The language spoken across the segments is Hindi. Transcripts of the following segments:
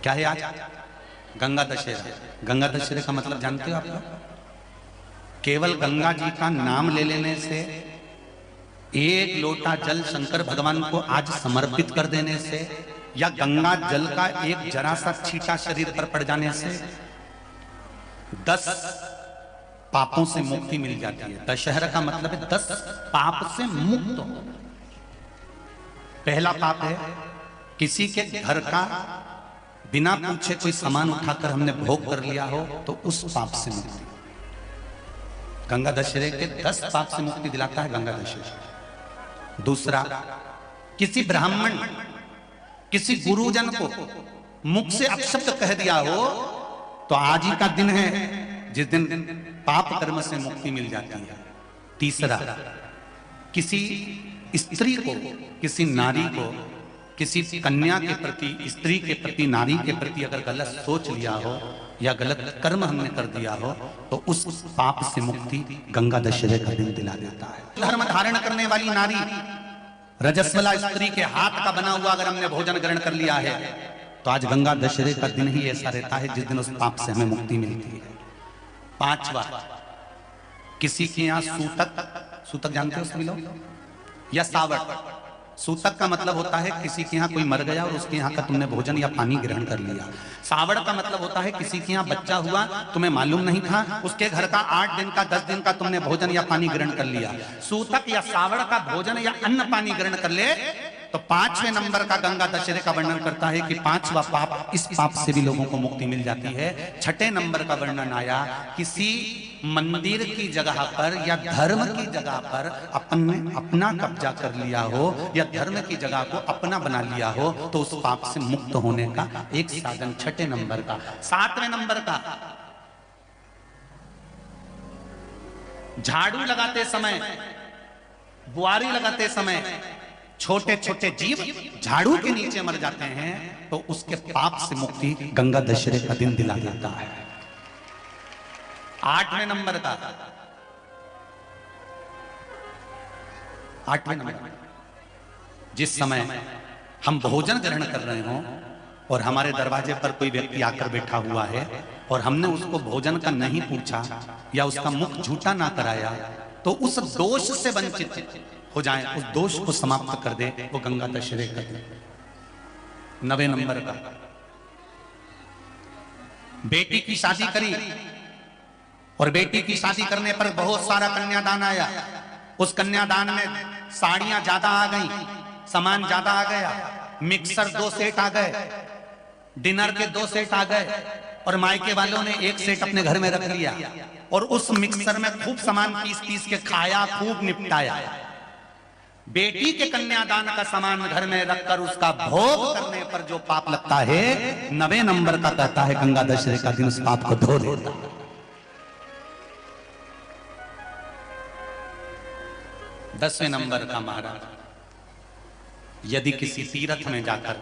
क्या है आज? गंगा दशहरा। गंगा दशहरे का मतलब जानते हो आप लोग? केवल गंगा जी का नाम ले लेने से, एक लोटा जल शंकर भगवान को आज समर्पित कर देने से, या गंगा जल का एक जरा सा छींटा शरीर पर पड़ जाने से 10 पापों से मुक्ति मिल जाती है। दशहरा का मतलब है 10 पाप से मुक्त हो। पहला पाप है किसी के घर का बिना पूछे कोई सामान उठाकर हमने भोग कर लिया हो, तो उस पाप से मुक्ति। गंगा दशहरे के 10 पाप से मुक्ति दिलाता है गंगा दशहरा। दूसरा, किसी ब्राह्मण किसी गुरुजन को मुख से अपशब्द कह दिया हो, तो आज ही का दिन है जिस दिन पाप कर्म से मुक्ति मिल जाती है। तीसरा, किसी स्त्री को, किसी नारी को, किसी कन्या के प्रति, स्त्री के प्रति, नारी के प्रति अगर गलत सोच लिया हो या गलत कर्म हमने कर दिया हो, तो उस पाप से मुक्ति गंगा दशहरे का दिन दिला देता है। धर्म धारण करने वाली नारी, रजस्वला स्त्री के हाथ का बना हुआ अगर हमने भोजन ग्रहण कर लिया है, तो आज गंगा दशहरे का दिन ही ऐसा रहता है जिस दिन उस पाप से हमें मुक्ति मिलती है। पांचवा, किसी के यहाँ सूतक, सूतक जानते हो सभी लोग, या सावट। सूतक का मतलब होता है किसी के यहाँ कोई मर गया और उसके यहाँ का तुमने भोजन या पानी ग्रहण कर लिया। सावड़ का मतलब होता है किसी के यहाँ बच्चा हुआ, तुम्हें मालूम नहीं था, उसके घर का 8 दिन का 10 दिन का तुमने भोजन या पानी ग्रहण कर लिया। सूतक या सावड़ का भोजन या अन्न पानी ग्रहण कर ले, तो 5वें नंबर का गंगा दशहरे का वर्णन करता है कि 5वां पाप, इस पाप से भी लोगों को मुक्ति मिल जाती है। 6ठे नंबर का वर्णन आया, किसी मंदिर की जगह पर या धर्म की जगह पर अपन ने अपना कब्जा कर लिया हो या धर्म की जगह को अपना बना लिया हो, तो उस पाप से मुक्त होने का एक साधन 6ठे नंबर का। 7वें नंबर का, झाड़ू लगाते समय, बुआरी लगाते समय छोटे छोटे जीव झाड़ू के नीचे मर जाते हैं, तो उसके पाप से मुक्ति गंगा दशहरे का दिन दिला देता है। 8वें नंबर का, 8वें नंबर, जिस समय हम भोजन ग्रहण कर रहे हो और हमारे दरवाजे पर कोई व्यक्ति आकर बैठा हुआ है और हमने उसको भोजन का नहीं पूछा या उसका मुख झूठा ना कराया, तो उस दोष से वंचित हो जाए, उस दोष को समाप्त कर दे, वो गंगा दशहरे का दिन। 9वें नंबर का, बेटी की शादी करी और बेटी की शादी करने पर बहुत सारा कन्यादान आया। उस कन्यादान में साड़ियां ज्यादा आ गई, सामान ज्यादा आ गया, मिक्सर 2 सेट आ गए, डिनर के 2 सेट आ गए, और मायके वालों ने 1 सेट अपने घर में रख लिया और उस मिक्सर में खूब सामान पीस पीस के खाया, खूब निपटाया। बेटी के कन्यादान का सामान घर में रखकर उसका भोग करने पर जो पाप लगता है, 9वें नंबर का कहता है गंगा दशहरे का दिन उस पाप को धो देता है। 10वें नंबर का महाराज, यदि किसी तीर्थ में जाकर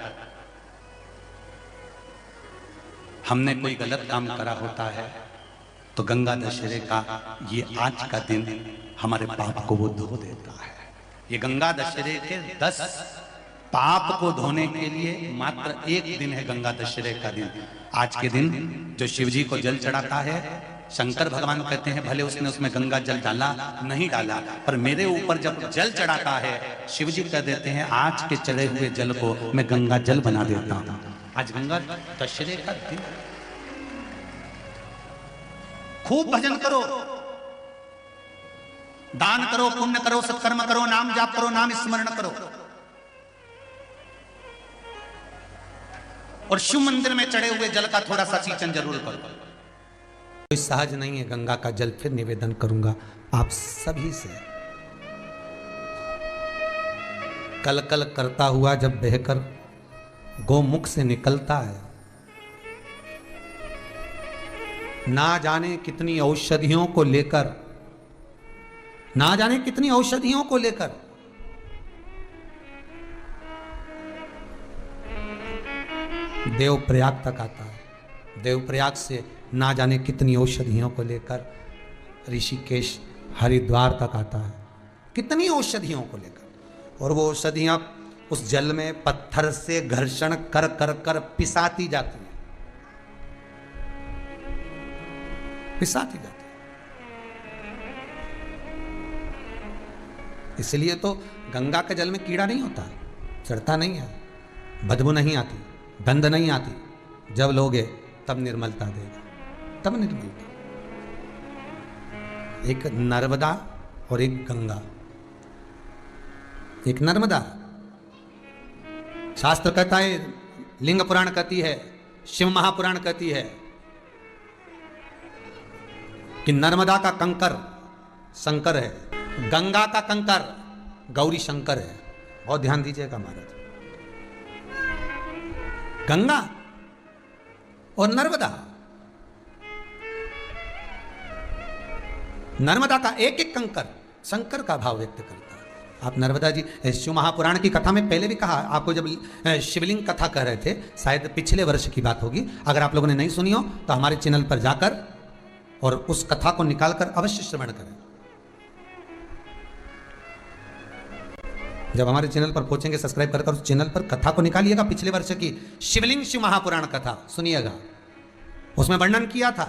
हमने कोई गलत काम करा होता है, तो गंगा दशहरे का ये आज का दिन हमारे पाप को वो धो देता है। ये गंगा दशहरे के 10 पाप को धोने के लिए मात्र एक दिन है गंगा दशहरे का दिन। आज के दिन जो शिव जी को जल चढ़ाता है, शंकर भगवान कहते हैं भले उसने उसमें गंगा जल डाला नहीं डाला, पर मेरे ऊपर जब जल चढ़ाता है, शिव जी कह देते हैं आज के चढ़े हुए जल को मैं गंगा जल बना देता हूं। आज गंगा दशहरे का दिन, खूब भजन करो, दान करो, पुण्य करो, सत्कर्म करो, नाम जाप करो, नाम स्मरण करो, और शिव मंदिर में चढ़े हुए जल का थोड़ा सा सिंचन जरूर करो। कोई सहज नहीं है, गंगा का जल फिर निवेदन करूंगा आप सभी से। कल कल करता हुआ जब बहकर गोमुख से निकलता है, ना जाने कितनी औषधियों को लेकर, ना जाने कितनी औषधियों को लेकर देवप्रयाग तक आता है। देवप्रयाग से ना जाने कितनी औषधियों को लेकर ऋषिकेश हरिद्वार तक आता है, कितनी औषधियों को लेकर, और वो औषधियां उस जल में पत्थर से घर्षण कर कर कर पिसाती जाती हैं। पिसाती जाती। इसलिए तो गंगा के जल में कीड़ा नहीं होता, चढ़ता नहीं है, बदबू नहीं आती, गंध नहीं आती। जब लोगे तब निर्मलता देगा, तब निर्मलता। एक नर्मदा और एक गंगा। एक नर्मदा, शास्त्र कहता है, लिंग पुराण कहती है, शिव महापुराण कहती है कि नर्मदा का कंकर शंकर है, गंगा का कंकर गौरी शंकर है। बहुत ध्यान दीजिएगा महाराज। गंगा और नर्मदा, नर्मदा का एक एक कंकर शंकर का भाव व्यक्त करता है। आप नर्मदा जी, शिव महापुराण की कथा में पहले भी कहा आपको, जब शिवलिंग कथा कह रहे थे, शायद पिछले वर्ष की बात होगी। अगर आप लोगों ने नहीं सुनी हो तो हमारे चैनल पर जाकर और उस कथा को निकालकर अवश्य श्रवण करें। जब हमारे चैनल पर पहुंचेंगे सब्सक्राइब कर उस चैनल पर कथा को निकालिएगा, पिछले वर्ष की शिवलिंग शिव महापुराण कथा सुनिएगा। उसमें वर्णन किया था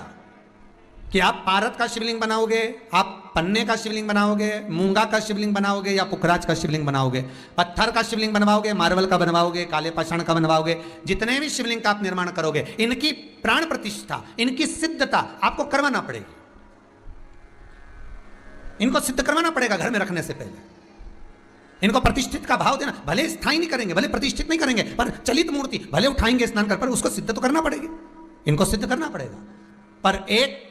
कि आप पारत का शिवलिंग बनाओगे, आप पन्ने का शिवलिंग बनाओगे, मूंगा का शिवलिंग बनाओगे या पुखराज का शिवलिंग बनाओगे, पत्थर का शिवलिंग बनवाओगे, मार्बल का बनवाओगे, काले पाषाण का बनवाओगे, जितने भी शिवलिंग का आप निर्माण करोगे, इनकी प्राण प्रतिष्ठा, इनकी सिद्धता आपको करवाना पड़ेगी। इनको सिद्ध करवाना पड़ेगा घर में रखने से पहले। इनको प्रतिष्ठित का भाव देना, भले स्थायी नहीं करेंगे, भले प्रतिष्ठित नहीं करेंगे, पर चलित मूर्ति भले उठाएंगे स्नान कर, पर उसको सिद्ध तो करना पड़ेगी, इनको सिद्ध करना पड़ेगा। पर एक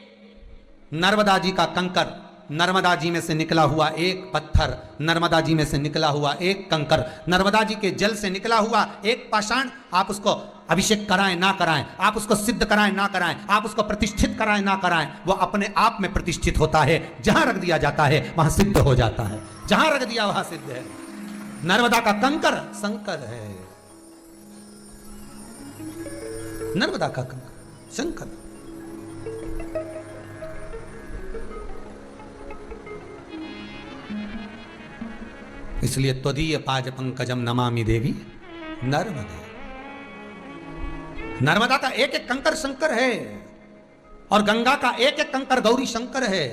नर्मदा जी का कंकर, नर्मदा जी में से निकला हुआ एक पत्थर, नर्मदा जी में से निकला हुआ एक कंकर, नर्मदा जी के जल से निकला हुआ एक पाषाण, आप उसको अभिषेक कराएं ना कराएं, आप उसको सिद्ध कराएं ना कराएं, आप उसको प्रतिष्ठित कराएं ना कराएं, वो अपने आप में प्रतिष्ठित होता है। जहां रख दिया जाता है वहां सिद्ध हो जाता है, जहां रख दिया वहां सिद्ध है। नर्मदा का कंकर शंकर है, नर्मदा का कंकर शंकर। इसलिए त्वदीय पाज पंकजम नमामि देवी नर्मदे। नर्मदा का एक एक कंकर शंकर है और गंगा का एक एक कंकर गौरी शंकर है।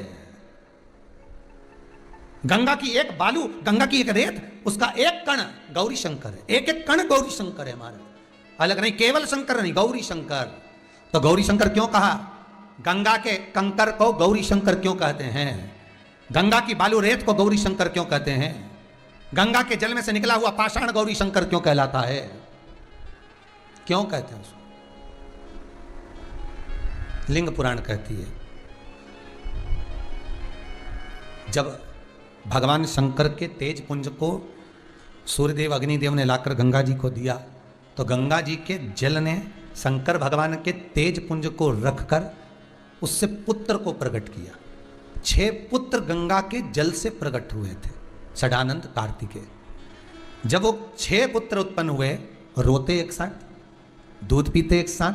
गंगा की एक बालू, गंगा की एक रेत, उसका एक कण गौरी शंकर है, एक एक कण गौरी शंकर है हमारा, अलग नहीं, केवल शंकर नहीं, गौरी शंकर। तो गौरी शंकर क्यों कहा? गंगा के कंकर को गौरी शंकर क्यों कहते हैं? गंगा की बालू रेत को गौरी शंकर क्यों कहते हैं? गंगा के जल में से निकला हुआ पाषाण गौरी शंकर क्यों कहलाता है? क्यों कहते हैं उसको? लिंग पुराण कहती है, जब भगवान शंकर के तेज पुंज को सूर्यदेव अग्निदेव ने लाकर गंगा जी को दिया, तो गंगा जी के जल ने शंकर भगवान के तेज पुंज को रखकर उससे पुत्र को प्रकट किया। 6 पुत्र गंगा के जल से प्रकट हुए थे, षडानंद कार्तिकेय। जब वो 6 पुत्र उत्पन्न हुए, रोते एक साथ, दूध पीते एक साथ,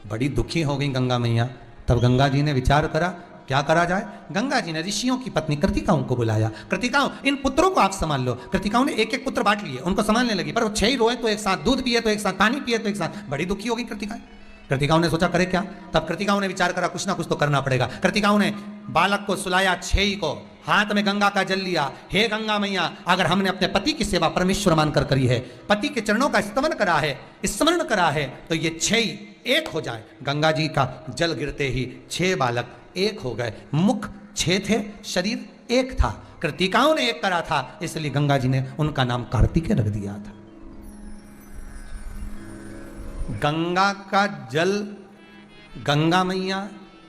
बड़ी दुखी हो गई गंगा मैया। तब गंगा जी ने विचार करा क्या करा जाए। गंगा जी ने ऋषियों की पत्नी कृतिकाओं को बुलाया, कृतिकाओं इन पुत्रों को आप संभाल लो। कृतिकाओं ने एक एक पुत्र बांट लिए, उनको संभालने लगी, पर वो 6 ही रोए तो एक साथ, दूध पिए तो एक साथ, पानी पिए तो एक साथ, बड़ी दुखी हो गई कृतिकाएं। कृतिकाओं ने सोचा करे क्या? तब कृतिकाओं ने विचार करा कुछ ना कुछ तो करना पड़ेगा। कृतिकाओं ने बालक को सुलाया 6 को, हाथ में गंगा का जल लिया। हे गंगा मैया, अगर हमने अपने पति की सेवा परमेश्वर मानकर करी है, पति के चरणों का स्तमन करा है, स्मरण करा है, तो ये 6 एक हो जाए। गंगा जी का जल गिरते ही 6 बालक एक हो गए। मुख 6 थे, शरीर एक था। कृतिकाओं ने एक करा था, इसलिए गंगा जी ने उनका नाम कार्तिकेय रख दिया था। गंगा का जल, गंगा मैया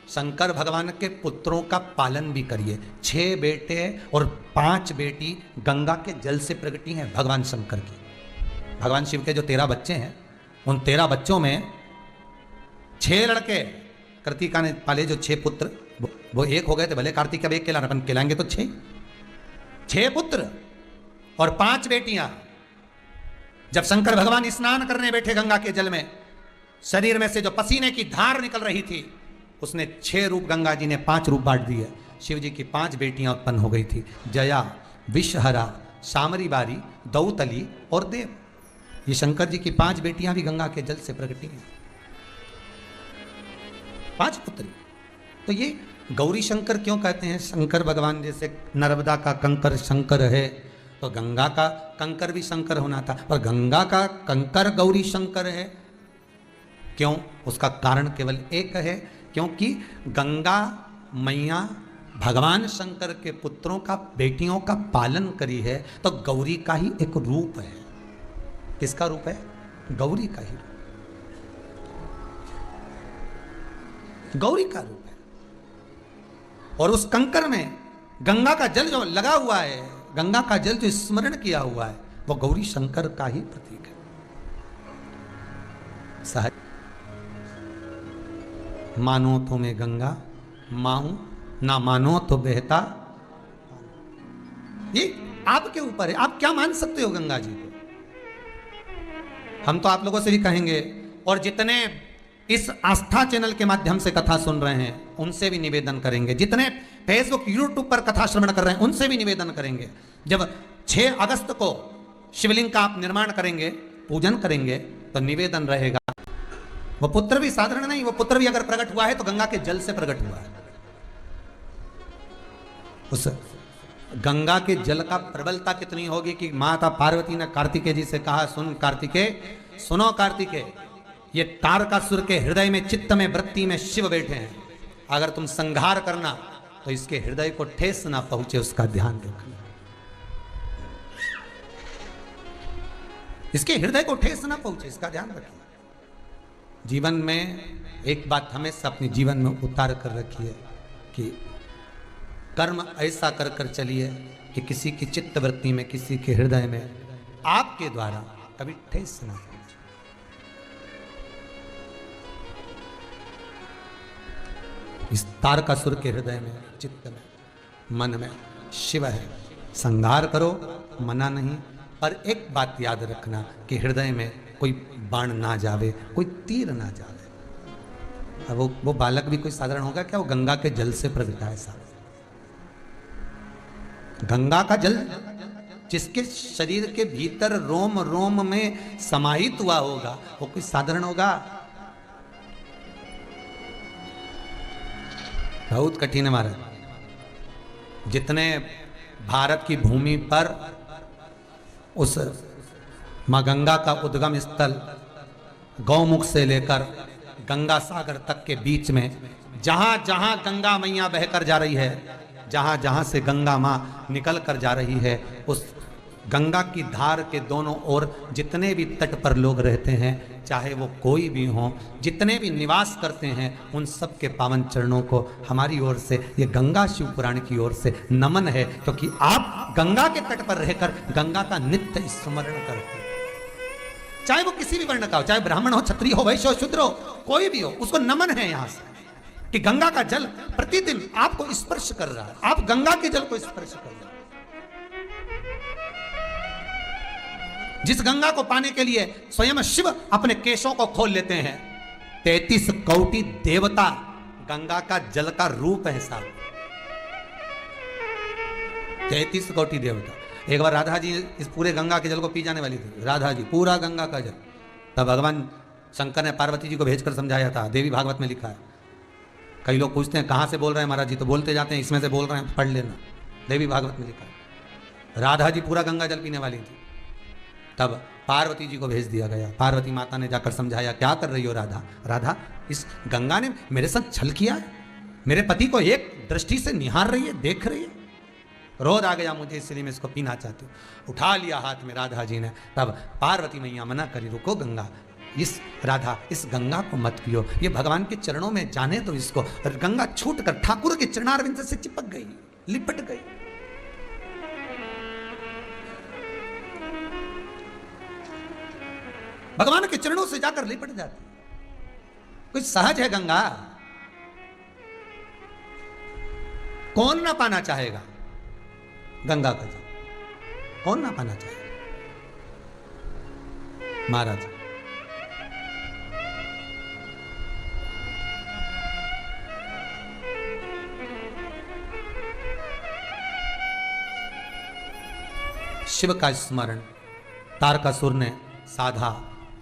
शंकर भगवान के पुत्रों का पालन भी करिए। 6 बेटे और 5 बेटी गंगा के जल से प्रगटी हैं भगवान शंकर की। भगवान शिव के जो 13 बच्चे हैं, उन 13 बच्चों में 6 लड़के कृतिका ने पाले, जो 6 पुत्र वो एक हो गए थे। भले कार्तिक अब एक कहलाना, अपन कहलाएंगे तो 6 पुत्र और 5 बेटियां। जब शंकर भगवान स्नान करने बैठे गंगा के जल में, शरीर में से जो पसीने की धार निकल रही थी, उसने 6 रूप, गंगा जी ने 5 रूप बांट दिए। शिव जी की 5 बेटियां उत्पन्न हो गई थी, जया, विषहरा, सामरी बारी, दौतली और देव। ये शंकर जी की 5 बेटियां भी गंगा के जल से प्रकटी हैं, 5 पुत्री। तो ये गौरी शंकर क्यों कहते हैं? शंकर भगवान जैसे नर्मदा का कंकर शंकर है, तो गंगा का कंकर भी शंकर होना था, पर गंगा का कंकर गौरी शंकर है क्यों? उसका कारण केवल एक है, क्योंकि गंगा मैया भगवान शंकर के पुत्रों का, बेटियों का पालन करी है, तो गौरी का ही एक रूप है। किसका रूप है? गौरी का ही रूप, गौरी का रूप है। और उस कंकर में गंगा का जल जो लगा हुआ है, गंगा का जल जो स्मरण किया हुआ है, वो गौरी शंकर का ही प्रतीक है। सहज मानो तो मैं गंगा माऊं, ना मानो तो बहता। ये आपके ऊपर है, आप क्या मान सकते हो गंगा जी को। हम तो आप लोगों से भी कहेंगे, और जितने इस आस्था चैनल के माध्यम से कथा सुन रहे हैं उनसे भी निवेदन करेंगे, जितने फेसबुक यूट्यूब पर कथा श्रवण कर रहे हैं उनसे भी निवेदन करेंगे, जब 6 अगस्त को शिवलिंग का आप निर्माण करेंगे, पूजन करेंगे, तो निवेदन रहेगा, वो पुत्र भी साधारण नहीं, वो पुत्र भी अगर प्रकट हुआ है तो गंगा के जल से प्रकट हुआ है। उस गंगा के जल का प्रबलता कितनी होगी कि माता पार्वती ने कार्तिकेय जी से कहा, सुन कार्तिकेय, सुनो कार्तिकेय, ये तारकासुर के हृदय में, चित्त में, वृत्ति में शिव बैठे हैं, अगर तुम संहार करना तो इसके हृदय को ठेस ना पहुंचे, उसका ध्यान रखना। इसके हृदय को ठेस ना पहुंचे, इसका ध्यान रखना। जीवन में एक बात हमेशा अपने जीवन में उतार कर रखिए कि कर्म ऐसा कर कर चलिए कि किसी की चित्त वृत्ति में, किसी के हृदय में आपके द्वारा कभी ठेस ना पहुंचे। इस तारकासुर के हृदय में, चित्त में, मन में शिव है। संहार करो, मना नहीं, पर एक बात याद रखना कि हृदय में कोई बाण ना जावे, कोई तीर ना जावे। अब वो बालक भी कोई साधारण होगा क्या? वो गंगा के जल से प्रकटा है साहब। गंगा का जल जिसके शरीर के भीतर रोम रोम में समाहित हुआ होगा, वो कोई साधारण होगा? बहुत कठिन है महाराज। जितने भारत की भूमि पर उस मां गंगा का उद्गम स्थल गौमुख से लेकर गंगा सागर तक के बीच में जहां जहां गंगा मैया बहकर जा रही है, जहां जहां से गंगा मां निकल कर जा रही है, उस गंगा की धार के दोनों ओर जितने भी तट पर लोग रहते हैं, चाहे वो कोई भी हो, जितने भी निवास करते हैं, उन सब के पावन चरणों को हमारी ओर से, ये गंगा शिव पुराण की ओर से नमन है, क्योंकि आप गंगा के तट पर रहकर गंगा का नित्य स्मरण करते हैं। चाहे वो किसी भी वर्ण का हो, चाहे ब्राह्मण हो, क्षत्रिय हो, वैश्य हो, शूद्र हो, कोई भी हो, उसको नमन है यहां से कि गंगा का जल प्रतिदिन आपको स्पर्श कर रहा है, आप गंगा के जल को स्पर्श कर रहे हैं। जिस गंगा को पाने के लिए स्वयं शिव अपने केशों को खोल लेते हैं, 33 कोटि देवता गंगा का जल का रूप है साहब। 33 कोटि देवता। एक बार राधा जी इस पूरे गंगा के जल को पी जाने वाली थी, राधा जी पूरा गंगा का जल। तब भगवान शंकर ने पार्वती जी को भेजकर समझाया था, देवी भागवत में लिखा है। कई लोग पूछते हैं कहां से बोल रहे हैं महाराज जी, तो बोलते जाते हैं इसमें से बोल रहे हैं, पढ़ लेना, देवी भागवत में लिखा है। राधा जी पूरा गंगा जल पीने वाली थी, तब पार्वती जी को भेज दिया गया। पार्वती माता ने जाकर समझाया, क्या कर रही हो राधा? राधा, इस गंगा ने मेरे साथ छल किया है, मेरे पति को एक दृष्टि से निहार रही है, देख रही है, रोध आ गया मुझे, इसलिए मैं इसको पीना चाहती हूँ। उठा लिया हाथ में राधा जी ने। तब पार्वती मैया मना करी, रुको गंगा, इस राधा इस गंगा को मत पियो, ये भगवान के चरणों में जाने दो इसको। गंगा छूट कर ठाकुर के चरणारविंद से चिपक गई, लिपट गई। भगवान के चरणों से जाकर लिपट जाती। कुछ सहज है गंगा, कौन ना पाना चाहेगा गंगा का जल? कौन ना पाना चाहेगा? महाराज शिव का स्मरण तारकासुर ने साधा,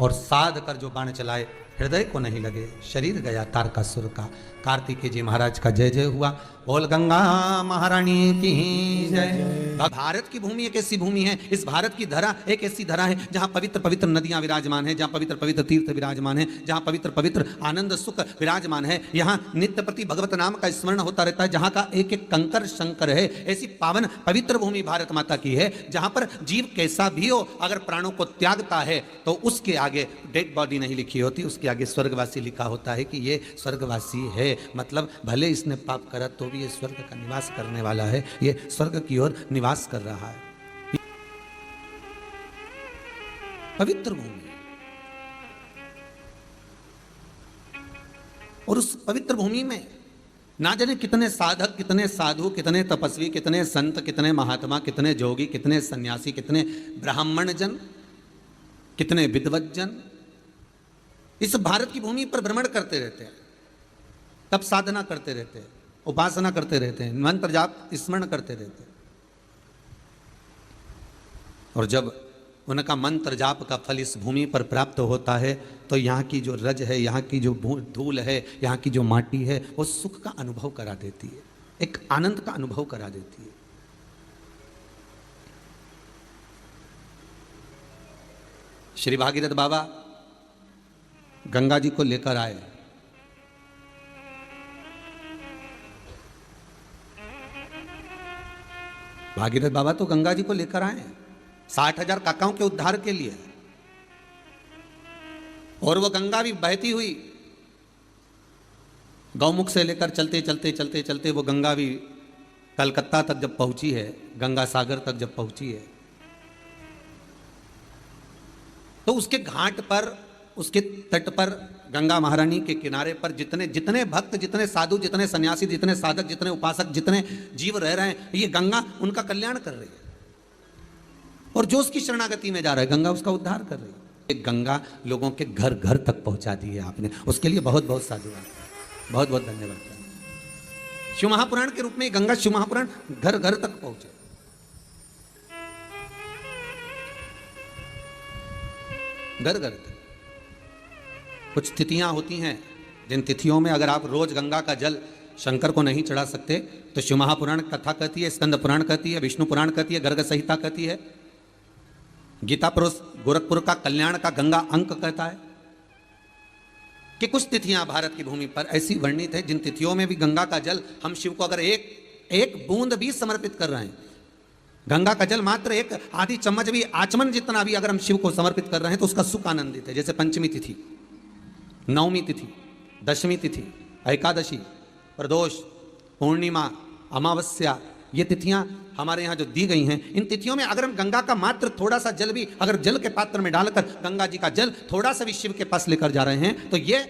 और साध कर जो बाण चलाए, हृदय को नहीं लगे, शरीर गया तारकासुर का। कार्तिकेय जी महाराज का जय जय हुआ। बोल गंगा महारानी की जय। भारत की भूमि एक ऐसी भूमि है, इस भारत की धरा एक ऐसी धरा है जहाँ पवित्र पवित्र नदियां विराजमान है, जहाँ पवित्र पवित्र तीर्थ विराजमान है, जहाँ पवित्र पवित्र आनंद सुख विराजमान है। यहाँ नित्य प्रति भगवत नाम का स्मरण होता रहता है, जहाँ का एक एक कंकर शंकर है। ऐसी पावन पवित्र भूमि भारत माता की है, जहाँ पर जीव कैसा भी हो अगर प्राणों को त्यागता है तो उसके आगे डेड बॉडी नहीं लिखी होती, उसके आगे स्वर्गवासी लिखा होता है कि ये स्वर्गवासी है। मतलब भले इसने पाप करा तो भी ये स्वर्ग का निवास करने वाला है, ये स्वर्ग की ओर निवास कर रहा है। पवित्र भूमि, और उस पवित्र भूमि में ना जाने कितने साधक, कितने साधु, कितने तपस्वी, कितने संत, कितने महात्मा, कितने जोगी, कितने सन्यासी, कितने ब्राह्मण जन, कितने विद्वत जन इस भारत की भूमि पर भ्रमण करते रहते हैं, तप साधना करते रहते हैं, उपासना करते रहते हैं, मंत्र जाप स्मरण करते रहते हैं। और जब उनका मंत्र जाप का फल इस भूमि पर प्राप्त होता है तो यहाँ की जो रज है, यहाँ की जो धूल है, यहाँ की जो माटी है, वो सुख का अनुभव करा देती है, एक आनंद का अनुभव करा देती है। श्री भागीरथ बाबा गंगा जी को लेकर आए। भागीरथ बाबा तो गंगा जी को लेकर आए 60,000 काकाओं के उद्धार के लिए, और वो गंगा भी बहती हुई गौमुख से लेकर चलते चलते चलते चलते वो गंगा भी कलकत्ता तक जब पहुंची है, गंगा सागर तक जब पहुंची है, तो उसके घाट पर, उसके तट पर, गंगा महारानी के किनारे पर जितने जितने भक्त, जितने साधु, जितने सन्यासी, जितने साधक, जितने उपासक, जितने जीव रह रहे हैं, ये गंगा उनका कल्याण कर रही है। और जो उसकी शरणागति में जा रहा है, गंगा उसका उद्धार कर रही है। गंगा लोगों के घर घर तक पहुंचा दी है आपने, उसके लिए बहुत बहुत साधुवाद, बहुत बहुत धन्यवाद। शिव महापुराण के रूप में गंगा, शिव महापुराण घर घर तक पहुंचे। घर घर तक कुछ तिथियां होती हैं, जिन तिथियों में अगर आप रोज गंगा का जल शंकर को नहीं चढ़ा सकते तो शिव महापुराण कथा कहती है, स्कंद पुराण कहती है, विष्णु पुराण कहती है, गर्ग संहिता कहती है, गीता पुरुष गोरखपुर का कल्याण का गंगा अंक कहता है कि कुछ तिथियां भारत की भूमि पर ऐसी वर्णित है जिन तिथियों में भी गंगा का जल हम शिव को अगर एक बूंद भी समर्पित कर रहे हैं, गंगा का जल मात्र एक आधी चम्मच भी, आचमन जितना भी अगर हम शिव को समर्पित कर रहे हैं तो उसका सुख आनंदित है। जैसे पंचमी तिथि, नवमी तिथि, दशमी तिथि, एकादशी, प्रदोष, पूर्णिमा, अमावस्या, ये तिथियां हमारे यहाँ जो दी गई हैं, इन तिथियों में अगर हम गंगा का मात्र थोड़ा सा जल भी अगर जल के पात्र में डालकर गंगा जी का जल थोड़ा सा भी शिव के पास लेकर जा रहे हैं तो ये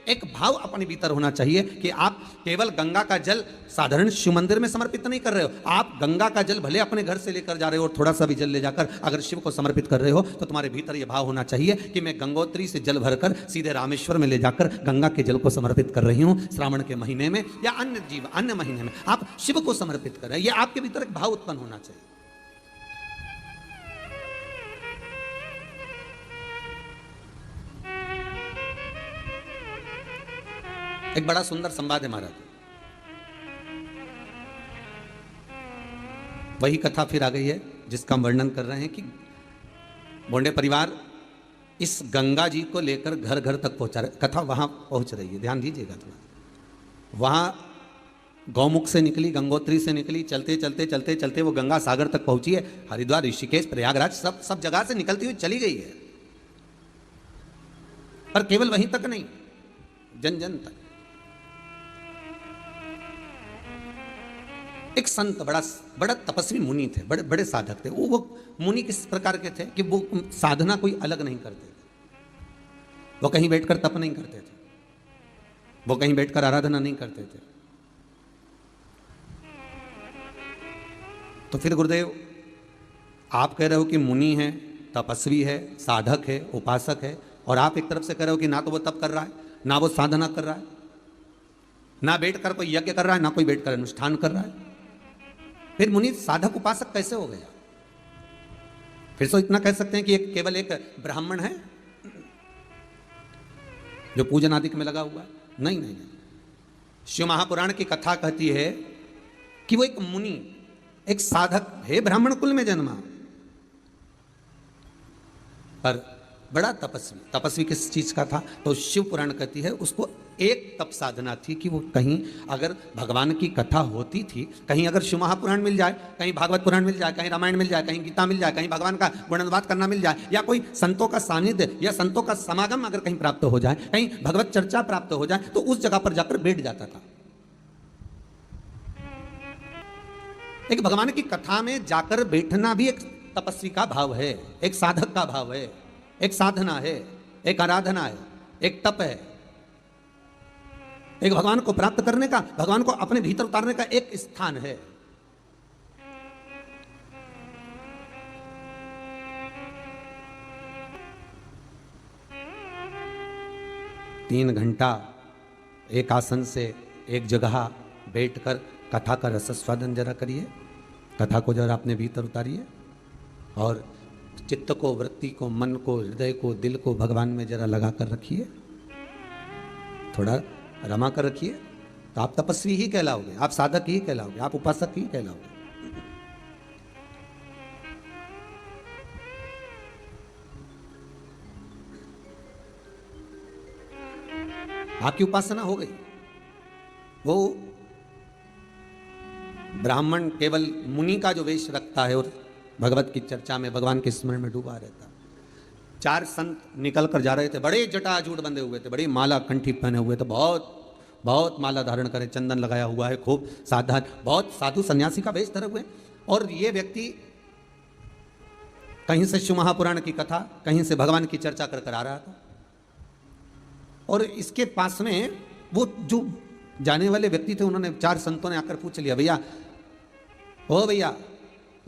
एक भाव अपने भीतर होना चाहिए कि आप केवल गंगा का जल साधारण शिव मंदिर में समर्पित नहीं कर रहे हो, आप गंगा का जल भले अपने घर से लेकर जा रहे हो और थोड़ा सा भी जल ले जाकर अगर शिव को समर्पित कर रहे हो तो तुम्हारे भीतर यह भाव होना चाहिए कि मैं गंगोत्री से जल भरकर सीधे रामेश्वर में ले जाकर गंगा के जल को समर्पित कर रही हूँ। श्रावण के महीने में या अन्य महीने में आप शिव को समर्पित कर रहे हैं, यह आपके भीतर एक भाव उत्पन्न होना चाहिए। एक बड़ा सुंदर संवाद है महाराज, वही कथा फिर आ गई है जिसका हम वर्णन कर रहे हैं कि बोंडे परिवार इस गंगा जी को लेकर घर घर तक पहुंचा रहे, कथा वहां पहुंच रही है, ध्यान दीजिएगा थोड़ा। वहां गौमुख से निकली, गंगोत्री से निकली, चलते चलते चलते चलते वो गंगा सागर तक पहुंची है। हरिद्वार, ऋषिकेश, प्रयागराज सब जगह से निकलती हुई चली गई है, पर केवल वहीं तक नहीं, जन जन तक। एक संत, बड़ा तपस्वी मुनि थे, बड़े बड़े साधक थे। वो मुनि किस प्रकार के थे कि वो साधना कोई अलग नहीं करते थे, वो कहीं बैठकर तप नहीं करते थे, वो कहीं बैठकर आराधना नहीं करते थे। तो फिर गुरुदेव आप कह रहे हो कि मुनि है, तपस्वी है, साधक है, उपासक है, और आप एक तरफ से कह रहे हो कि ना तो वो तप कर रहा है, ना वो साधना कर रहा है, ना बैठकर कोई यज्ञ कर रहा है, ना कोई बैठकर अनुष्ठान कर रहा है, फिर मुनि साधक उपासक कैसे हो गया? फिर तो इतना कह सकते हैं कि केवल एक ब्राह्मण है, जो पूजन आदि में लगा हुआ है? नहीं नहीं नहीं। शिव महापुराण की कथा कहती है कि वो एक मुनि, एक साधक है, ब्राह्मण कुल में जन्मा, पर बड़ा तपस्वी। तपस्वी किस चीज का था? तो शिव पुराण कहती है उसको एक तप साधना थी कि वो कहीं अगर भगवान की कथा होती थी, कहीं अगर शिव महापुराण मिल जाए, कहीं भागवत पुराण मिल जाए, कहीं रामायण मिल जाए, कहीं गीता मिल जाए, कहीं भगवान का गुणानुवाद करना मिल जाए, या कोई संतों का सानिध्य या संतों का समागम अगर कहीं प्राप्त हो जाए, कहीं भगवत चर्चा प्राप्त हो जाए, तो उस जगह पर जाकर बैठ जाता था। एक भगवान की कथा में जाकर बैठना भी एक तपस्वी का भाव है, एक साधक का भाव है, एक साधना है, एक आराधना है, एक तप है, एक भगवान को प्राप्त करने का, भगवान को अपने भीतर उतारने का एक स्थान है। तीन घंटा एक आसन से एक जगह बैठकर कथा का रसस्वादन जरा करिए, कथा को जरा अपने भीतर उतारिए और चित्त को, वृत्ति को, मन को, हृदय को, दिल को भगवान में जरा लगा कर रखिए, थोड़ा रमा कर रखिए, तो आप तपस्वी ही कहलाओगे, आप साधक ही कहलाओगे, आप उपासक ही कहलाओगे। आपकी उपासना हो गई। वो ब्राह्मण केवल मुनि का जो वेश रखता है और भगवत की चर्चा में, भगवान के स्मरण में डूबा रहता। चार संत निकल कर जा रहे थे, बड़े जटाजूट बंधे हुए थे, बड़ी माला कंठी पहने हुए थे, बहुत बहुत माला धारण करे, चंदन लगाया हुआ है, खूब साधारण, बहुत साधु सन्यासी का वेश धरे हुए। और ये व्यक्ति कहीं से शिव महापुराण की कथा, कहीं से भगवान की चर्चा कर कर आ रहा था। और इसके पास में वो जो जाने वाले व्यक्ति थे, उन्होंने, चार संतों ने आकर पूछ लिया, भैया, ओ भैया,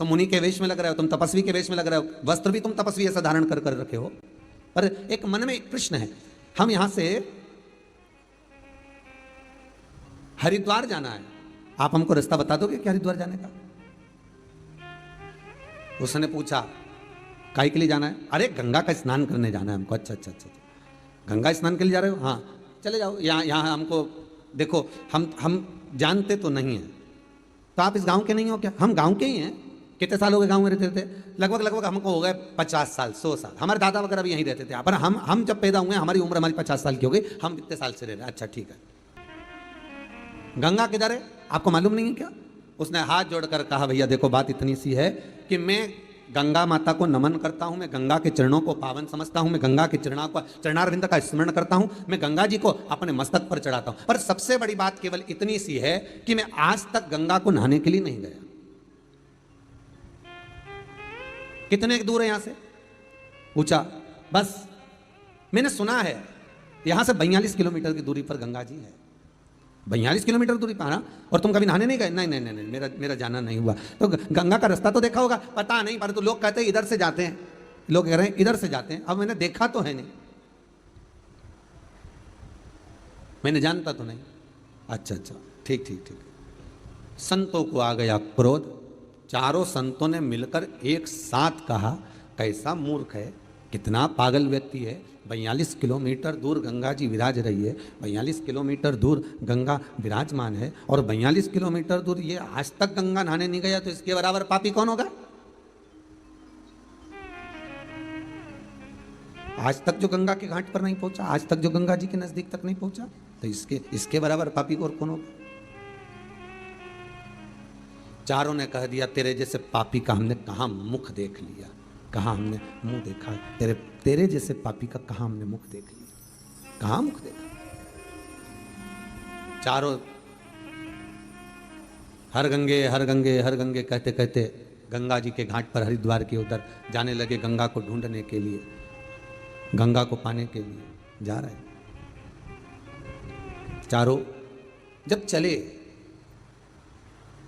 तुम मुनि के वेश में लग रहे हो, तुम तपस्वी के वेश में लग रहे हो, वस्त्र भी तुम तपस्वी ऐसा धारण कर कर रखे हो, पर एक मन में एक प्रश्न है, हम यहां से हरिद्वार जाना है, आप हमको रास्ता बता दोगे क्या हरिद्वार जाने का? उसने पूछा, काहे के लिए जाना है? अरे गंगा का स्नान करने जाना है हमको। अच्छा अच्छा अच्छा, गंगा स्नान के लिए जा रहे हो? हाँ चले जाओ, यहाँ यहाँ हमको देखो, हम जानते तो नहीं हैं, तो आप इस गांव के नहीं हो क्या? हम गांव के ही हैं। कितने साल हो गए गांव में रहते थे? लगभग हमको हो गए 50 साल 100 साल। हमारे दादा वगैरह भी यहीं रहते थे, पर हम जब पैदा हुए, हमारी उम्र हमारी 50 साल की हो गई, हम कितने साल से रह रहे हैं। अच्छा ठीक है, गंगा किधर है आपको मालूम नहीं है क्या? उसने हाथ जोड़कर कहा, भैया देखो बात इतनी सी है कि मैं गंगा माता को नमन करता हूं, मैं गंगा के चरणों को पावन समझता हूं, मैं गंगा के चरणारविंद का स्मरण करता हूं, मैं गंगा जी को अपने मस्तक पर चढ़ाता हूं, पर सबसे बड़ी बात केवल इतनी सी है कि मैं आज तक गंगा को नहाने के लिए नहीं गया। कितने दूर है यहां से? पूछा। बस मैंने सुना है यहां से 42 किलोमीटर की दूरी पर गंगा जी है। 42 किलोमीटर दूरी पर, और तुम कभी नहाने नहीं गए? नहीं नहीं नहीं, मेरा जाना नहीं हुआ। तो गंगा का रास्ता तो देखा होगा? पता नहीं, पर तो लोग कहते हैं इधर से जाते हैं, लोग कह रहे हैं इधर से जाते हैं। अब मैंने देखा तो है नहीं, मैंने जानता तो नहीं। अच्छा अच्छा, ठीक ठीक ठीक। संतों को आ गया क्रोध, चारों संतों ने मिलकर एक साथ कहा, कैसा मूर्ख है, कितना पागल व्यक्ति है, 42 किलोमीटर दूर गंगा जी विराज रही है, 42 किलोमीटर दूर गंगा विराजमान है, और 42 किलोमीटर दूर ये आज तक गंगा नहाने नहीं गया, तो इसके बराबर पापी कौन होगा? आज तक जो गंगा के घाट पर नहीं पहुंचा, आज तक जो गंगा जी के नजदीक तक नहीं पहुंचा, तो इसके बराबर पापी और कौन होगा? चारों ने कह दिया, तेरे जैसे पापी का हमने कहां मुख देख लिया, कहां हमने मुंह देखा, तेरे जैसे पापी का कहां हमने मुख देख लिया, कहां मुख देखा। चारों हर गंगे हर गंगे हर गंगे कहते कहते गंगा जी के घाट पर हरिद्वार के उधर जाने लगे, गंगा को ढूंढने के लिए, गंगा को पाने के लिए जा रहे। चारों जब चले,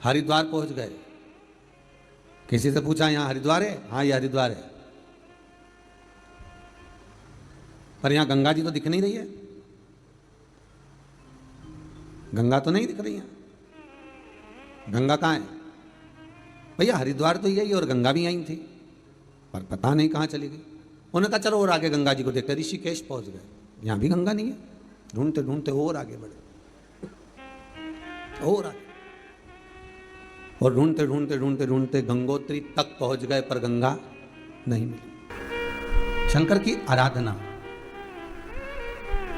हरिद्वार पहुंच गए। किसी से पूछा, यहां हरिद्वार है? हाँ ये हरिद्वार है, पर यहां गंगा जी तो दिख नहीं रही है, गंगा तो नहीं दिख रही है, गंगा कहां है? भैया हरिद्वार तो यही और गंगा भी यहीं थी, पर पता नहीं कहां चली गई। उन्होंने कहा चलो और आगे गंगा जी को देखते। ऋषिकेश पहुंच गए। यहाँ भी गंगा नहीं है। ढूंढते ढूंढते और आगे बढ़े, और आगे, और ढूंढते ढूंढते ढूंढते ढूंढते गंगोत्री तक पहुंच गए, पर गंगा नहीं मिली। शंकर की आराधना,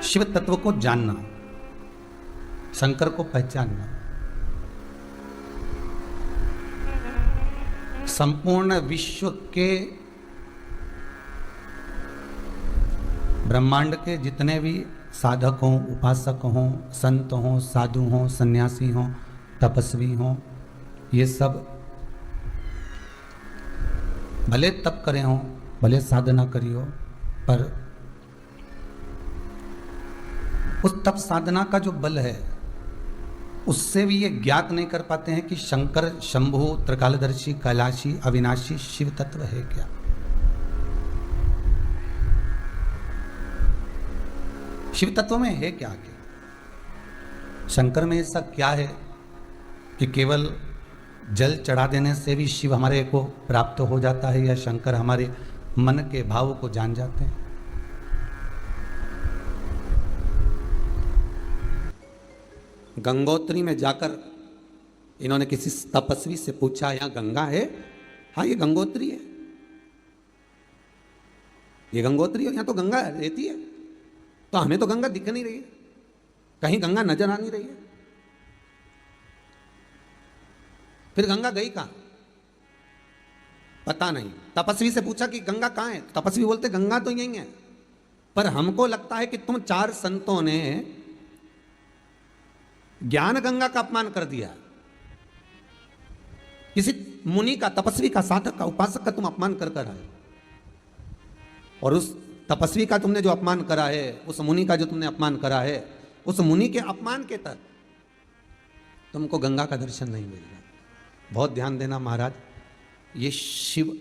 शिव तत्व को जानना, शंकर को पहचानना, संपूर्ण विश्व के ब्रह्मांड के जितने भी साधक हों, उपासक हों, संत हों, साधु हों, सन्यासी हों, तपस्वी हों, ये सब भले तप करे हों, भले साधना करी हो, पर उस तप साधना का जो बल है उससे भी ये ज्ञात नहीं कर पाते हैं कि शंकर, शंभु, त्रिकालदर्शी, कैलाशी, अविनाशी शिव तत्व है क्या। शिव तत्व में है क्या क्या? शंकर में ऐसा क्या है कि केवल जल चढ़ा देने से भी शिव हमारे को प्राप्त हो जाता है, या शंकर हमारे मन के भाव को जान जाते हैं? गंगोत्री में जाकर इन्होंने किसी तपस्वी से पूछा, यहाँ गंगा है? हाँ, ये गंगोत्री है, ये गंगोत्री है, यहाँ तो गंगा रहती है, तो हमें तो गंगा दिख नहीं रही है, कहीं गंगा नजर आ नहीं रही है। फिर गंगा गई कहाँ? पता नहीं। तपस्वी से पूछा कि गंगा कहाँ है? तपस्वी बोलते गंगा तो यही है, पर हमको लगता है कि तुम 4 संतों ने ज्ञान गंगा का अपमान कर दिया, किसी मुनि का, तपस्वी का, साधक का, उपासक का तुम अपमान कर कर आए, और उस तपस्वी का तुमने जो अपमान करा है, उस मुनि का जो तुमने अपमान करा है, उस मुनि के अपमान के तहत तुमको गंगा का दर्शन नहीं मिल रहा। बहुत ध्यान देना महाराज, ये शिव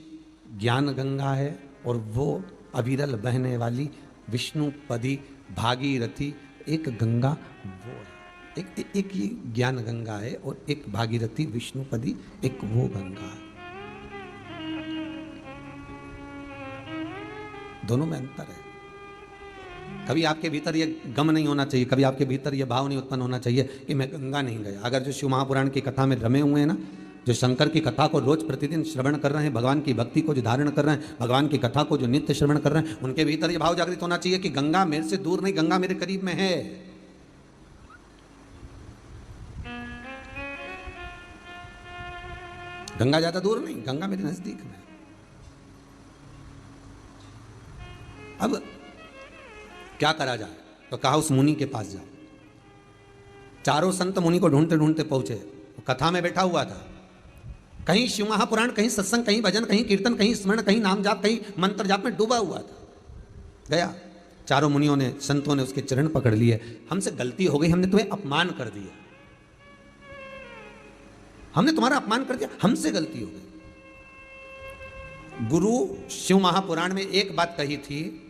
ज्ञान गंगा है, और वो अविरल बहने वाली विष्णुपदी भागीरथी एक गंगा वो है। एक ये ज्ञान गंगा है, और एक भागीरथी विष्णुपदी एक वो गंगा है। दोनों में अंतर है। कभी आपके भीतर ये गम नहीं होना चाहिए, कभी आपके भीतर ये भाव नहीं उत्पन्न होना चाहिए कि मैं गंगा नहीं गया। अगर जो शिव महापुराण की कथा में रमे हुए हैं ना, जो शंकर की कथा को रोज प्रतिदिन श्रवण कर रहे हैं, भगवान की भक्ति को जो धारण कर रहे हैं, भगवान की कथा को जो नित्य श्रवण कर रहे हैं, उनके भीतर ये भाव जागृत होना चाहिए कि गंगा मेरे से दूर नहीं, गंगा मेरे करीब में है। गंगा ज्यादा दूर नहीं, गंगा मेरे नजदीक में। अब क्या करा जाए? तो कहा उस मुनि के पास जाओ। चारों संत मुनि को ढूंढते ढूंढते पहुंचे, कथा में बैठा हुआ था, कहीं शिव महापुराण, कहीं सत्संग, कहीं भजन, कहीं कीर्तन, कहीं स्मरण, कहीं नाम जाप, कहीं मंत्र जाप में डूबा हुआ था। गया, चारों मुनियों ने, संतों ने उसके चरण पकड़ लिए। हमसे गलती हो गई, हमने तुम्हें अपमान कर दिया, हमने तुम्हारा अपमान कर दिया, हमसे गलती हो गई। गुरु शिव महापुराण में एक बात कही थी,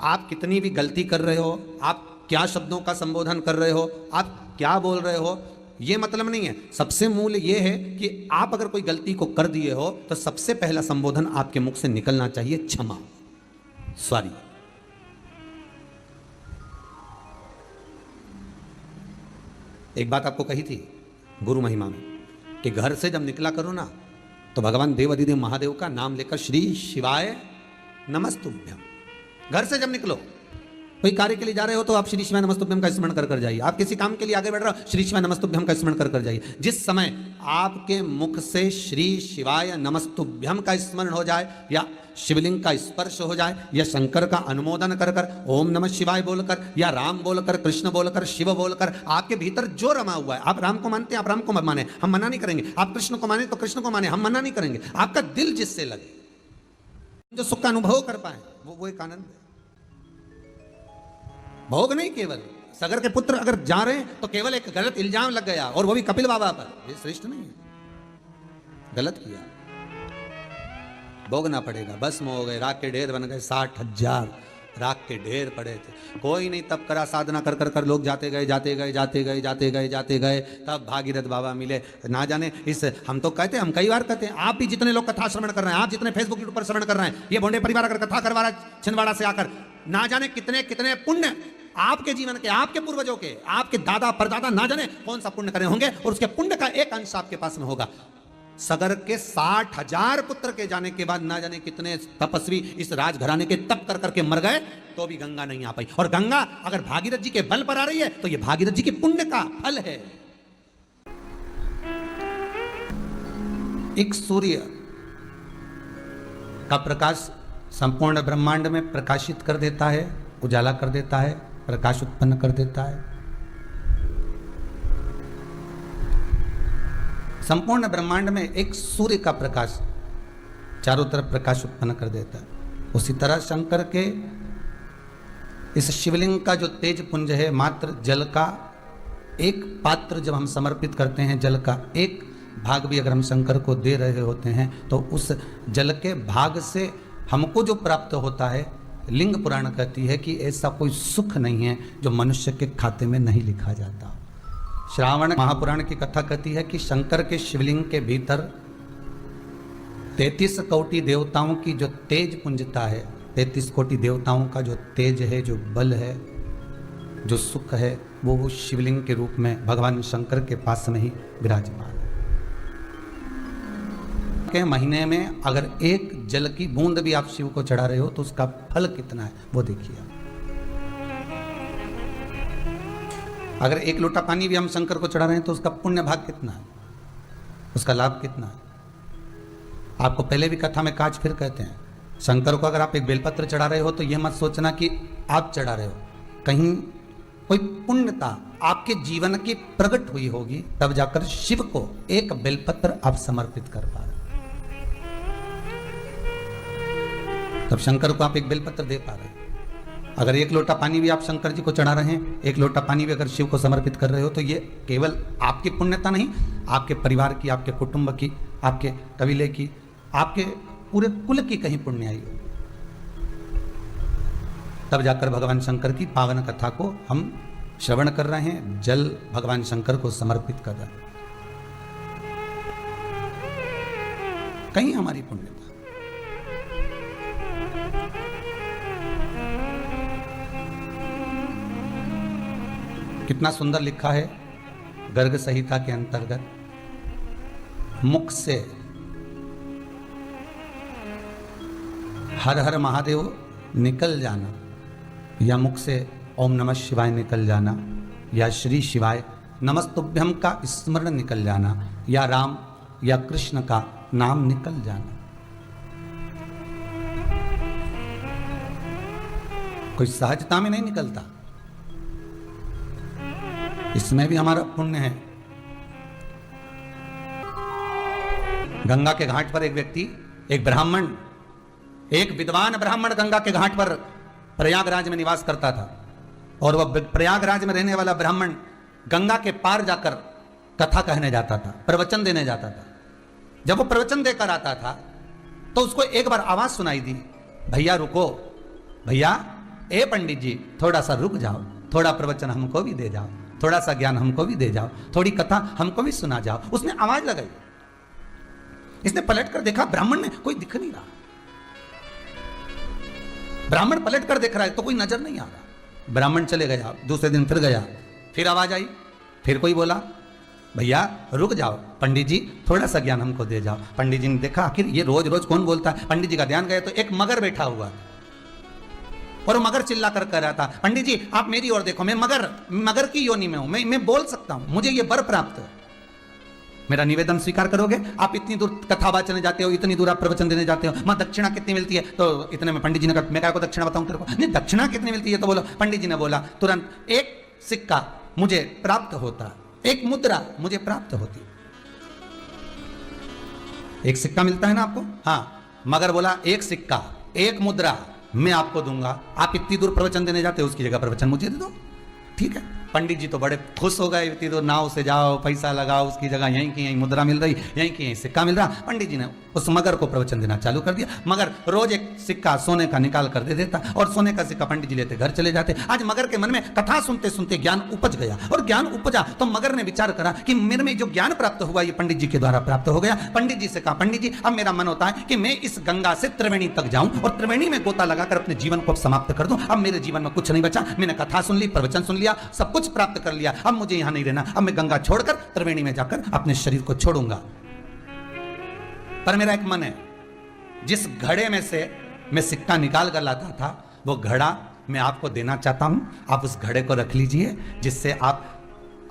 आप कितनी भी गलती कर रहे हो, आप क्या शब्दों का संबोधन कर रहे हो, आप क्या बोल रहे हो, ये मतलब नहीं है। सबसे मूल ये है कि आप अगर कोई गलती को कर दिए हो तो सबसे पहला संबोधन आपके मुख से निकलना चाहिए क्षमा, सॉरी। एक बात आपको कही थी गुरु महिमा में कि घर से जब निकला करो ना, तो भगवान देव अधिदेव महादेव का नाम लेकर श्री शिवाय नमस्तुभ्यम। घर से जब निकलो, कोई कार्य के लिए जा रहे हो तो आप श्री शिवाय नमस्तुभ्यम का स्मरण कर कर जाइए। आप किसी काम के लिए आगे बढ़ रहे हो, श्री शिवाय नमस्तुभ्यम का स्मरण कर कर जाइए। जिस समय आपके मुख से श्री शिवाय नमस्तुभ्यम का स्मरण हो जाए, या शिवलिंग का स्पर्श हो जाए, या शंकर का अनुमोदन कर कर, ओम नमः शिवाय बोलकर, या राम बोलकर, कृष्ण बोलकर, शिव बोलकर, आपके भीतर जो रमा हुआ है, आप राम को मानते हैं, आप राम को माने, हम मना नहीं करेंगे। आप कृष्ण को माने तो कृष्ण को माने, हम मना नहीं करेंगे। आपका दिल जिससे लगे, जो सुख का अनुभव कर पाए, वो एक आनंद है। भोग नहीं, केवल सगर के पुत्र अगर जा रहे हैं तो केवल एक गलत इल्जाम लग गया, और वो भी कपिल बाबा पर, ये श्रेष्ठ नहीं है, गलत किया, भोगना पड़ेगा। भस्म हो गए, राख के ढेर बन गए, 60,000 राख के ढेर पड़े थे। कोई नहीं तप करा, साधना कर कर कर लोग जाते गए जाते गए जाते गए जाते गए जाते गए, तब भागीरथ बाबा मिले। ना जाने इस, हम तो कहते हैं, हम कई बार कहते हैं, आप भी जितने लोग कथा श्रवण कर रहे हैं, आप जितने फेसबुक यूट्यूब पर श्रवण कर रहे हैं, ये भोंडे परिवार अगर कथा करवा रहा है छिंदवाड़ा से आकर, ना जाने कितने कितने पुण्य आपके जीवन के, आपके पूर्वजों के, आपके दादा परदादा ना जाने कौन सा पुण्य करे होंगे, और उसके पुण्य का एक अंश आपके पास में होगा। सगर के 60,000 पुत्र के जाने के बाद ना जाने कितने तपस्वी इस राजघराने के तप कर करके मर गए, तो भी गंगा नहीं आ पाई। और गंगा अगर भागीरथ जी के बल पर आ रही है तो ये भागीरथ जी के पुण्य का फल है। एक सूर्य का प्रकाश संपूर्ण ब्रह्मांड में प्रकाशित कर देता है, उजाला कर देता है, प्रकाश उत्पन्न कर देता है। संपूर्ण ब्रह्मांड में एक सूर्य का प्रकाश चारों तरफ प्रकाश उत्पन्न कर देता है। उसी तरह शंकर के इस शिवलिंग का जो तेज पुंज है, मात्र जल का एक पात्र जब हम समर्पित करते हैं, जल का एक भाग भी अगर हम शंकर को दे रहे होते हैं, तो उस जल के भाग से हमको जो प्राप्त होता है, लिंग पुराण कहती है कि ऐसा कोई सुख नहीं है जो मनुष्य के खाते में नहीं लिखा जाता। श्रावण महापुराण की कथा कहती है कि शंकर के शिवलिंग के भीतर 33 कोटि देवताओं की जो तेज पुंजता है, 33 कोटि देवताओं का जो तेज है, जो बल है, जो सुख है, वो शिवलिंग के रूप में भगवान शंकर के पास में ही विराजमान है। के महीने में अगर एक जल की बूंद भी आप शिव को चढ़ा रहे हो तो उसका फल कितना है वो देखिए। अगर एक लोटा पानी भी हम शंकर को चढ़ा रहे हैं तो उसका पुण्य भाग कितना है, उसका लाभ कितना है। आपको पहले भी कथा में काज फिर कहते हैं, शंकर को अगर आप एक बेलपत्र चढ़ा रहे हो तो यह मत सोचना कि आप चढ़ा रहे हो, कहीं कोई पुण्यता आपके जीवन की प्रकट हुई होगी, तब जाकर शिव को एक बेलपत्र आप समर्पित कर पा रहे, तब शंकर को आप एक बेलपत्र दे पा रहे हैं। अगर एक लोटा पानी भी आप शंकर जी को चढ़ा रहे हैं, एक लोटा पानी भी अगर शिव को समर्पित कर रहे हो, तो ये केवल आपकी पुण्यता नहीं, आपके परिवार की, आपके कुटुंब की, आपके कबीले की, आपके पूरे कुल की कहीं पुण्य आई हो। तब जाकर भगवान शंकर की पावन कथा को हम श्रवण कर रहे हैं, जल भगवान शंकर को समर्पित कर रहे हैं, कहीं हमारी पुण्यता। कितना सुंदर लिखा है गर्ग संहिता के अंतर्गत, मुख से हर हर महादेव निकल जाना, या मुख से ओम नमः शिवाय निकल जाना, या श्री शिवाय नमस्तुभ्यम का स्मरण निकल जाना, या राम या कृष्ण का नाम निकल जाना। कोई सहजता में नहीं निकलता, इसमें भी हमारा पुण्य है। गंगा के घाट पर एक व्यक्ति, एक ब्राह्मण, एक विद्वान ब्राह्मण गंगा के घाट पर प्रयागराज में निवास करता था, और वह प्रयागराज में रहने वाला ब्राह्मण गंगा के पार जाकर कथा कहने जाता था, प्रवचन देने जाता था। जब वो प्रवचन देकर आता था तो उसको एक बार आवाज सुनाई दी, भैया रुको, भैया ए पंडित जी थोड़ा सा रुक जाओ, थोड़ा प्रवचन हमको भी दे जाओ, थोड़ा सा ज्ञान हमको भी दे जाओ, थोड़ी कथा हमको भी सुना जाओ। उसने आवाज लगाई, इसने पलट कर देखा, ब्राह्मण में कोई दिख नहीं रहा। ब्राह्मण पलट कर देख रहा है तो कोई नजर नहीं आ रहा। ब्राह्मण चले गया, दूसरे दिन फिर गया, फिर आवाज आई, फिर कोई बोला, भैया रुक जाओ, पंडित जी थोड़ा सा ज्ञान हमको दे जाओ। पंडित जी ने देखा आखिर ये रोज रोज कौन बोलता है। पंडित जी का ध्यान गया तो एक मगर बैठा हुआ, और वो मगर चिल्ला कर कह रहा था, पंडित जी आप मेरी ओर देखो, मैं मगर की योनि में हूं, मैं बोल सकता हूं, मुझे ये वर प्राप्त है, मेरा निवेदन स्वीकार करोगे? आप इतनी दूर कथा वाचने जाते हो, इतनी दूर आप प्रवचन देने जाते हो, मां दक्षिणा कितनी मिलती है? तो इतने में पंडित जी ने कहा, मैं क्या को दक्षिणा बताऊं तेरे को? नहीं, दक्षिणा कितनी मिलती है? तो बोलो, पंडित जी ने बोला तुरंत, एक सिक्का मुझे प्राप्त होता, एक मुद्रा मुझे प्राप्त होती। एक सिक्का मिलता है ना आपको? हाँ। मगर बोला एक सिक्का, एक मुद्रा मैं आपको दूंगा, आप इतनी दूर प्रवचन देने जाते हो, उसकी जगह प्रवचन मुझे दे दो। ठीक है, पंडित जी तो बड़े खुश हो गए, इतनी तो नाव से जाओ, पैसा लगाओ, उसकी जगह यहीं की यहीं मुद्रा मिल रही, यहीं की यहीं सिक्का मिल रहा। पंडित जी ने उस मगर को प्रवचन देना चालू कर दिया। मगर रोज एक सिक्का सोने का निकाल कर दे देता और सोने का सिक्का पंडित जी लेते घर चले जाते। आज मगर के मन में कथा सुनते सुनते ज्ञान उपज गया, और ज्ञान उपजा तो मगर ने विचार करा कि मेरे में जो ज्ञान प्राप्त हुआ ये पंडित जी के द्वारा प्राप्त हो गया। पंडित जी से कहा, पंडित जी अब मेरा मन होता है कि मैं इस गंगा से त्रिवेणी तक जाऊं और त्रिवेणी में गोता लगाकर अपने जीवन को समाप्त कर दूं। अब मेरे जीवन में कुछ नहीं बचा, मैंने कथा सुन ली, प्रवचन सुन लिया, सब कुछ प्राप्त कर लिया, अब मुझे यहां नहीं रहना, अब मैं गंगा छोड़कर त्रिवेणी में जाकर अपने शरीर को छोड़ूंगा। पर मेरा एक मन है, जिस घड़े में से मैं सिक्का निकाल कर लाता था वो घड़ा मैं आपको देना चाहता हूं, आप उस घड़े को रख लीजिए, जिससे आप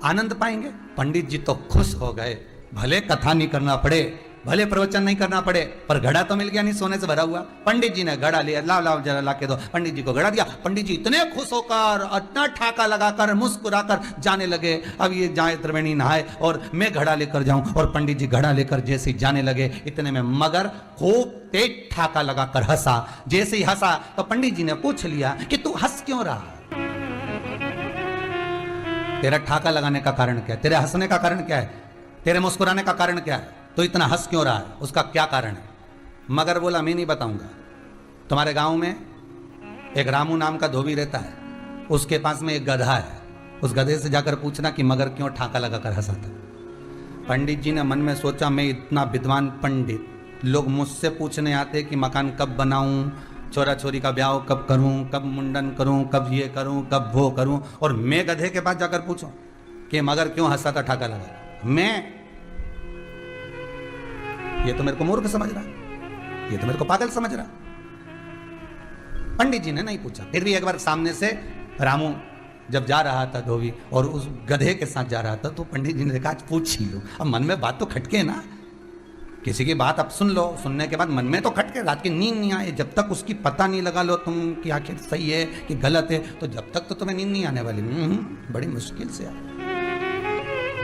आनंद पाएंगे। पंडित जी तो खुश हो गए, भले कथा नहीं करना पड़े, भले प्रवचन नहीं करना पड़े, पर घड़ा तो मिल गया, नहीं सोने से भरा हुआ। पंडित जी ने घड़ा लिया, लाओ लाओ जरा ला के दो, पंडित जी को घड़ा दिया। पंडित जी इतने खुश होकर, इतना ठाका लगाकर, मुस्कुराकर जाने लगे, अब ये जाए त्रिवेणी नहाए और मैं घड़ा लेकर जाऊं। और पंडित जी घड़ा लेकर जैसे ही जाने लगे, इतने में मगर खूब तेज ठाका लगाकर हंसा। जैसे ही हंसा तो पंडित जी ने पूछ लिया कि तू हंस क्यों रहा, तेरा ठाका लगाने का कारण क्या है, तेरे हंसने का कारण क्या है, तेरे मुस्कुराने का कारण क्या है, तो इतना हंस क्यों रहा है, उसका क्या कारण है। मगर बोला, मैं नहीं बताऊंगा। तुम्हारे गांव में एक रामू नाम का धोबी रहता है, उसके पास में एक गधा है, उस गधे से जाकर पूछना कि मगर क्यों ठाका लगाकर हंसा था। पंडित जी ने मन में सोचा, मैं इतना विद्वान पंडित, लोग मुझसे पूछने आते कि मकान कब बनाऊं, छोरा छोरी का ब्याह कब करूं, कब मुंडन करूं, कब ये करूं, कब वो करूं, और मैं गधे के पास जाकर पूछूं कि मगर क्यों हंसा था ठाका लगा। मैं, ये तो मेरे को मूर्ख समझ रहा, ये तो मेरे को पागल समझ रहा। पंडित जी ने नहीं पूछा। फिर भी एक बार सामने से रामू जब जा रहा था धोबी और उस गधे के साथ जा रहा था, तो पंडित जी ने कहा पूछ ही लो। अब मन में बात तो खटके ना, किसी की बात आप सुन लो, सुनने के बाद मन में तो खटके, रात की नींद नहीं आए, जब तक उसकी पता नहीं लगा लो तुम कि आखिर सही है कि गलत है, तो जब तक तो तुम्हें नींद नहीं आने वाली। बड़ी मुश्किल से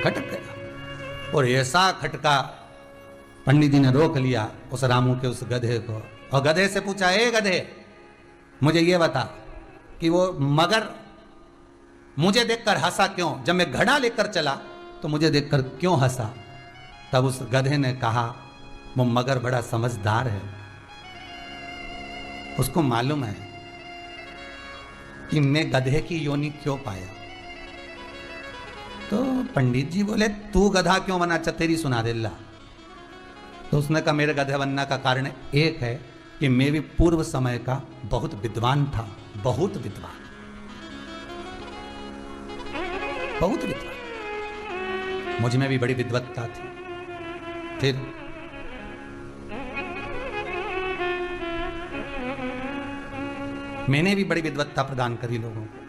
खटक गया, और ऐसा खटका पंडित जी ने रोक लिया उस रामू के उस गधे को, और गधे से पूछा, ए गधे मुझे ये बता कि वो मगर मुझे देखकर हंसा क्यों, जब मैं घड़ा लेकर चला तो मुझे देखकर क्यों हंसा। तब उस गधे ने कहा, वो मगर बड़ा समझदार है, उसको मालूम है कि मैं गधे की योनि क्यों पाया। तो पंडित जी बोले, तू गधा क्यों बना, तेरी सुना दे ला। तो उसने कहा, मेरे गधे बनने का कारण एक है कि मैं भी पूर्व समय का बहुत विद्वान था, बहुत विद्वान, बहुत विद्वान, मुझ में भी बड़ी विद्वत्ता थी। फिर मैंने भी बड़ी विद्वत्ता प्रदान करी लोगों को।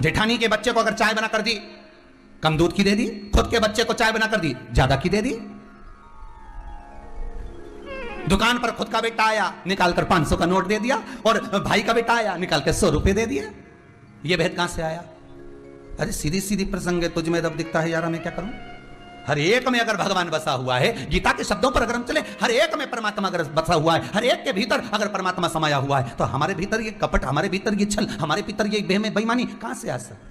जेठानी के बच्चे को अगर चाय बना कर दी, कम दूध की दे दी, खुद के बच्चे को चाय बना कर दी, ज्यादा की दे दी। दुकान पर खुद का बेटा आया, निकालकर 500 का नोट दे दिया, और भाई का बेटा आया, निकाल के 100 रुपए दे दिया। ये भेद कहां से आया? अरे सीधी सीधी प्रसंग है, तुझ में दब दिखता है यार, मैं क्या करूं। हर एक में अगर भगवान बसा हुआ है, गीता के शब्दों पर अगर हम चले, हर एक में परमात्मा अगर बसा हुआ है, हर एक के भीतर अगर परमात्मा समाया हुआ है, तो हमारे भीतर ये कपट, हमारे भीतर ये छल, हमारे भीतर ये बेईमानी कहां से आ सकती?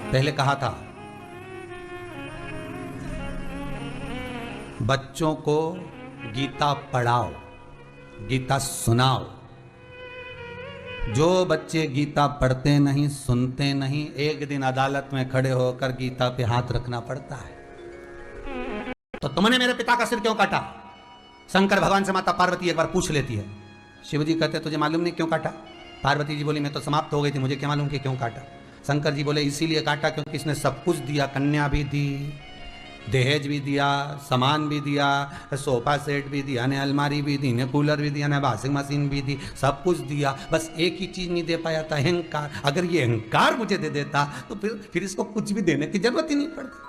पहले कहा था, बच्चों को गीता पढ़ाओ, गीता सुनाओ। जो बच्चे गीता पढ़ते नहीं, सुनते नहीं, एक दिन अदालत में खड़े होकर गीता पे हाथ रखना पड़ता है। तो तुमने मेरे पिता का सिर क्यों काटा? शंकर भगवान से माता पार्वती एक बार पूछ लेती है। शिव जी कहते, तुझे मालूम नहीं क्यों काटा? पार्वती जी बोली, मैं तो समाप्त हो गई थी, मुझे क्या मालूम कि क्यों काटा। शंकर जी बोले, इसीलिए काटा क्योंकि इसने सब कुछ दिया, कन्या भी दी, दहेज भी दिया, सामान भी दिया, सोफा सेट भी दिया ने, अलमारी भी दी ने, कूलर भी दिया ने, वॉशिंग मशीन भी दी, सब कुछ दिया, बस एक ही चीज नहीं दे पाया था, अहंकार। अगर ये अहंकार मुझे दे देता तो फिर इसको कुछ भी देने की जरूरत ही नहीं पड़ती।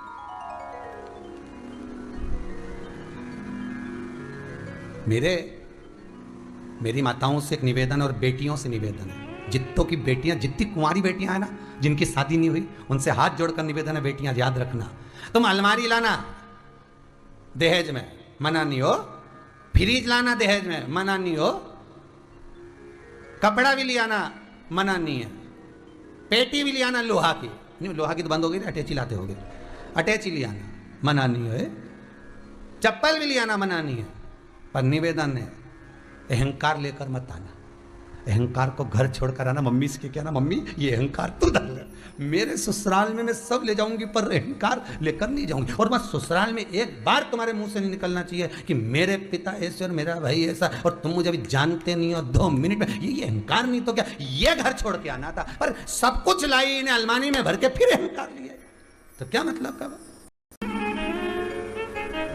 मेरी माताओं से एक निवेदन और बेटियों से निवेदन है, जितों की बेटियां, जितनी कुंवारी बेटियां हैं ना, जिनकी शादी नहीं हुई, उनसे हाथ जोड़कर निवेदन है, बेटियां याद रखना, तुम अलमारी लाना दहेज में, मना नहीं हो, फ्रिज लाना दहेज में मना नहीं हो, कपड़ा भी लियाना मना नहीं है, पेटी भी लियाना लोहा की, नहीं लोहा की तो बंद हो गई, अटैची लाते हो गए, अटैची लियाना मना नहीं है, चप्पल भी लियाना मना नहीं है, पर निवेदन है अहंकार लेकर मत आना। अहंकार को घर छोड़कर आना। मम्मी से कहना मम्मी ये अहंकार तू धर ले, मेरे ससुराल में मैं सब ले जाऊंगी पर अहंकार लेकर नहीं जाऊंगी। और बस ससुराल में एक बार तुम्हारे मुंह से नहीं निकलना चाहिए कि मेरे पिता ऐसे और मेरा भाई ऐसा और तुम मुझे अभी जानते नहीं हो। 2 मिनट में ये अहंकार नहीं तो क्या, ये घर छोड़ के आना था, पर सब कुछ लाई इन्हें अलमारी में भर के फिर अहंकार लिया, तो क्या मतलब का।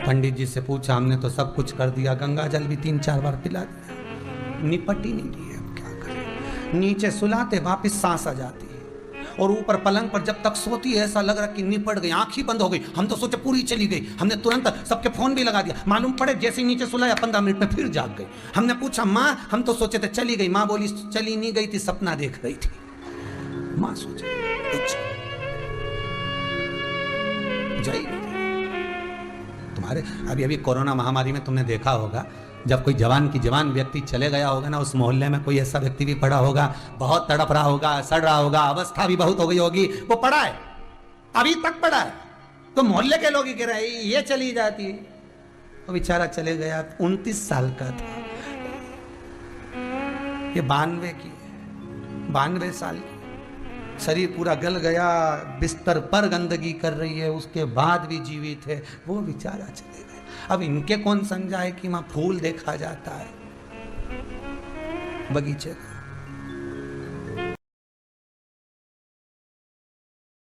पंडित जी से पूछा, हमने तो सब कुछ कर दिया, गंगा जल भी 3-4 बार पिला दिया, निपट ही नहीं रही है, अब क्या करें। नीचे सुलाते वापिस सांस आ जाती है और ऊपर पलंग पर जब तक सोती है ऐसा लग रहा कि निपट गई, आंख ही बंद हो गई। हम तो सोचे पूरी चली गई, हमने तुरंत सबके फोन भी लगा दिया, मालूम पड़े जैसे ही नीचे सुलाया 15 मिनट में फिर जाग गई। हमने पूछा माँ हम तो सोचे थे चली गई, माँ बोली चली नहीं गई थी, सपना देख रही थी। माँ सोचे तुम्हारे अभी कोरोना महामारी में तुमने देखा होगा, जब कोई जवान की जवान व्यक्ति चले गया होगा ना, उस मोहल्ले में कोई ऐसा व्यक्ति भी पड़ा होगा, बहुत तड़प रहा होगा, सड़ रहा होगा, अवस्था भी बहुत हो गई होगी, वो पड़ा है, अभी तक पड़ा है, तो मोहल्ले के लोग ही कह रहे ये चली जाती, वो बेचारा चले गया, 29 साल का था, ये 92 साल की, शरीर पूरा गल गया, बिस्तर पर गंदगी कर रही है, उसके बाद भी जीवित है, वो बेचारा चले गए। अब इनके कौन समझाए कि वहां फूल देखा जाता है बगीचे का।